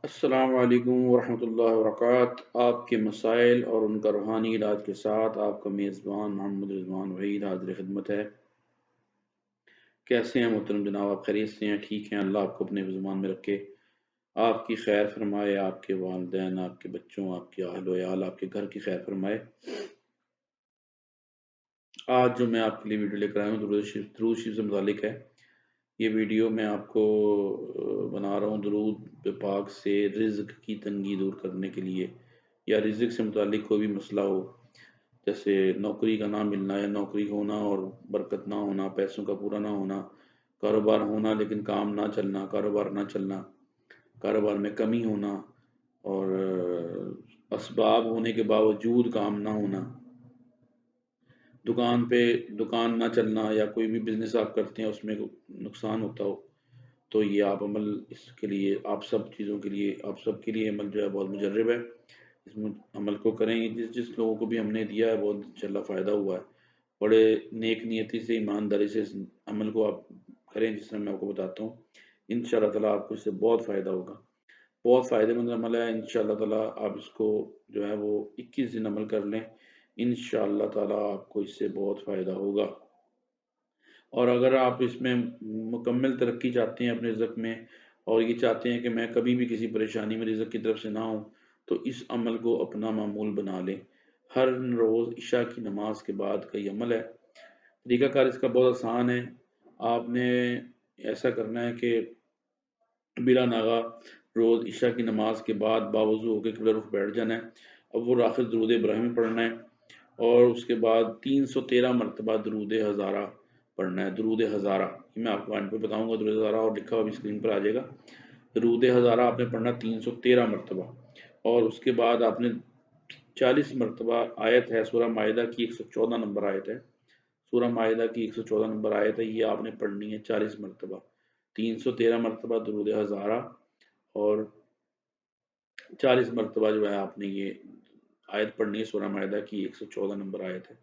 السلام علیکم ورحمۃ اللہ وبرکاتہ۔ آپ کے مسائل اور ان کا روحانی علاج کے ساتھ آپ کا میزبان محمد رضوان وحید حاضر خدمت ہے۔ کیسے ہیں محترم جناب؟ آپ خیریت سے ہیں؟ ٹھیک ہیں؟ اللہ آپ کو اپنے زبان میں رکھے، آپ کی خیر فرمائے، آپ کے والدین، آپ کے بچوں، آپ کے اہل و عیال، آپ کے گھر کی خیر فرمائے۔ آج جو میں آپ کے لیے ویڈیو لے کر آیا ہوں درود شریف سے متعلق ہے۔ یہ ویڈیو میں آپ کو بنا رہا ہوں درود پاک سے رزق کی تنگی دور کرنے کے لیے، یا رزق سے متعلق کوئی بھی مسئلہ ہو، جیسے نوکری کا نہ ملنا یا نوکری ہونا اور برکت نہ ہونا، پیسوں کا پورا نہ ہونا، کاروبار ہونا لیکن کام نہ چلنا، کاروبار نہ چلنا، کاروبار میں کمی ہونا، اور اسباب ہونے کے باوجود کام نہ ہونا، دکان پہ دکان نہ چلنا، یا کوئی بھی بزنس آپ کرتے ہیں اس میں نقصان ہوتا ہو، تو یہ آپ عمل اس کے لیے، آپ سب چیزوں کے لیے، آپ سب کے لیے عمل جو ہے بہت مجرب ہے۔ اس عمل کو کریں، جس لوگوں کو بھی ہم نے دیا ہے بہت انشاءاللہ فائدہ ہوا ہے۔ بڑے نیک نیتی سے، ایمانداری سے اس عمل کو آپ کریں جس طرح میں آپ کو بتاتا ہوں، انشاءاللہ تعالیٰ آپ کو اس سے بہت فائدہ ہوگا۔ بہت فائدہ مند عمل ہے، انشاءاللہ تعالیٰ آپ اس کو جو ہے وہ 21 دن عمل کر لیں، انشاءاللہ تعالیٰ آپ کو اس سے بہت فائدہ ہوگا۔ اور اگر آپ اس میں مکمل ترقی چاہتے ہیں اپنے رزق میں، اور یہ چاہتے ہیں کہ میں کبھی بھی کسی پریشانی میں رزق کی طرف سے نہ ہوں، تو اس عمل کو اپنا معمول بنا لیں۔ ہر روز عشاء کی نماز کے بعد کا یہ عمل ہے۔ طریقہ کار اس کا بہت آسان ہے۔ آپ نے ایسا کرنا ہے کہ بلا ناغہ روز عشاء کی نماز کے بعد باوضو ہو کے قبلہ رخ بیٹھ جانا ہے۔ اب وہ راخت درود ابراہیمی پڑھنا ہے، اور اس کے بعد 313 مرتبہ درود ہزارہ پڑھنا ہے۔ درود ہزارہ میں آپ کو اینڈ پہ بتاؤں گا، درود ہزارہ اور لکھا ہوا بھی اسکرین پر آ جائے گا۔ درود ہزارہ آپ نے پڑھنا 313 مرتبہ، اور اس کے بعد آپ نے 40 مرتبہ آیت ہے سورہ مائدہ کی 114 نمبر آیت ہے، سورہ مائدہ کی 114 نمبر آیت ہے، یہ آپ نے پڑھنی ہے 40 مرتبہ۔ 313 مرتبہ درود ہزارہ، اور 40 مرتبہ جو ہے آپ نے یہ آیت پڑھنی ہے، سورہ مائدہ کی 114 نمبر آیت ہے۔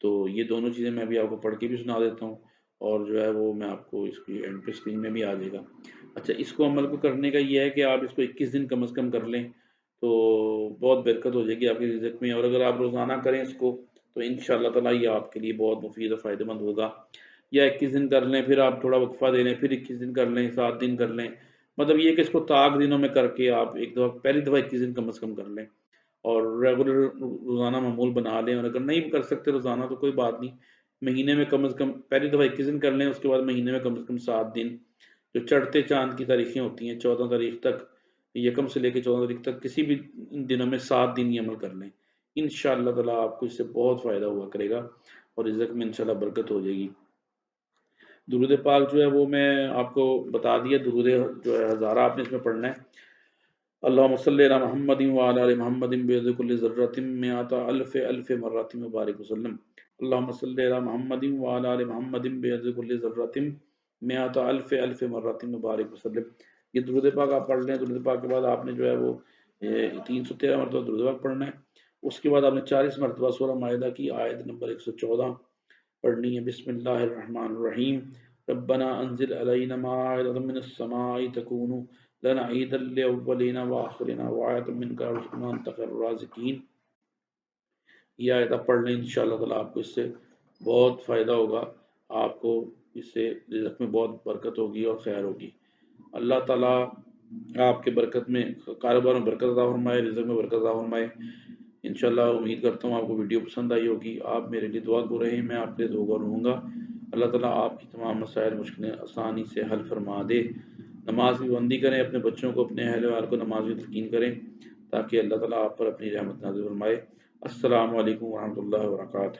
تو یہ دونوں چیزیں میں بھی آپ کو پڑھ کے بھی سنا دیتا ہوں، اور جو ہے وہ میں آپ کو اس کی اینڈ پہ اسکرین میں بھی آ جائے گا۔ اچھا، اس کو عمل کو کرنے کا یہ ہے کہ آپ اس کو 21 دن کم از کم کر لیں، تو بہت برکت ہو جائے گی آپ کی رزق میں۔ اور اگر آپ روزانہ کریں اس کو تو انشاءاللہ تعالیٰ یہ آپ کے لیے بہت مفید اور فائدہ مند ہوگا۔ یا 21 دن کر لیں، پھر آپ تھوڑا وقفہ دے لیں، پھر 21 دن کر لیں، 7 دن کر لیں، مطلب یہ کہ اس کو طاق دنوں میں کر کے آپ ایک دفعہ پہلی دفعہ 21 دن کم از کم کر لیں، اور ریگولر روزانہ معمول بنا لیں۔ اور اگر نہیں کر سکتے روزانہ تو کوئی بات نہیں، مہینے میں کم از کم پہلی دفعہ 21 دن کر لیں، اس کے بعد مہینے میں کم از کم 7 دن، جو چڑھتے چاند کی تاریخیں ہوتی ہیں 14 تاریخ تک، یکم سے لے کے 14 تاریخ تک، کسی بھی دنوں میں 7 دن یہ عمل کر لیں، انشاءاللہ تعالیٰ آپ کو اس سے بہت فائدہ ہوا کرے گا، اور رزق میں انشاءاللہ برکت ہو جائے گی۔ درود پاک جو ہے وہ میں آپ کو بتا دیا، درود جو ہے ہزارہ آپ نے اس میں پڑھنا ہے۔ اللہم صلی علی محمد وعلی آل محمد بعدد کل ذرۃ مئۃ الف الف مرۃ مبارک وسلم۔ اللہم صلی علی محمد وعلی آل محمد بعدد کل ذرۃ مئۃ الف الف مرۃ مبارک وسلم۔ یہ درود پاک آپ پڑھ لیں۔ درود پاک کے بعد آپ نے جو ہے وہ 313 مرتبہ درود پاک پڑھنا ہے۔ اس کے بعد آپ نے 40 مرتبہ سورہ مائدہ کی آیت نمبر 114 پڑھنی ہے۔ بسم اللہ الرحمن الرحیم، ربنا انزل علینا مائدۃ من السماء تکون لنا عیدا للاولین والآخرین وآیۃ منک وارزقنا وانت خیر الرازقین۔ یہ آیت آپ پڑھ لیں، انشاءاللہ تعالیٰ آپ کو اس سے بہت فائدہ ہوگا، آپ کو اس سے رزق میں بہت برکت ہوگی اور خیر ہوگی۔ اللہ تعالیٰ آپ کے برکت میں، کاروبار میں برکت عطا فرمائے، رزق میں برکت عطا فرمائے۔ انشاءاللہ امید کرتا ہوں آپ کو ویڈیو پسند آئی ہوگی۔ آپ میرے لیے دعا کرو رہے، میں آپ کے لیے دعا رہوں گا۔ اللہ تعالیٰ آپ کی تمام مسائل مشکلیں آسانی سے حل فرما دے۔ نماز کی پابندی کریں، اپنے بچوں کو، اپنے اہل ویال کو نماز کی تلقین کریں، تاکہ اللہ تعالیٰ آپ پر اپنی رحمت نازل فرمائے۔ السلام علیکم ورحمۃ اللہ وبرکاتہ۔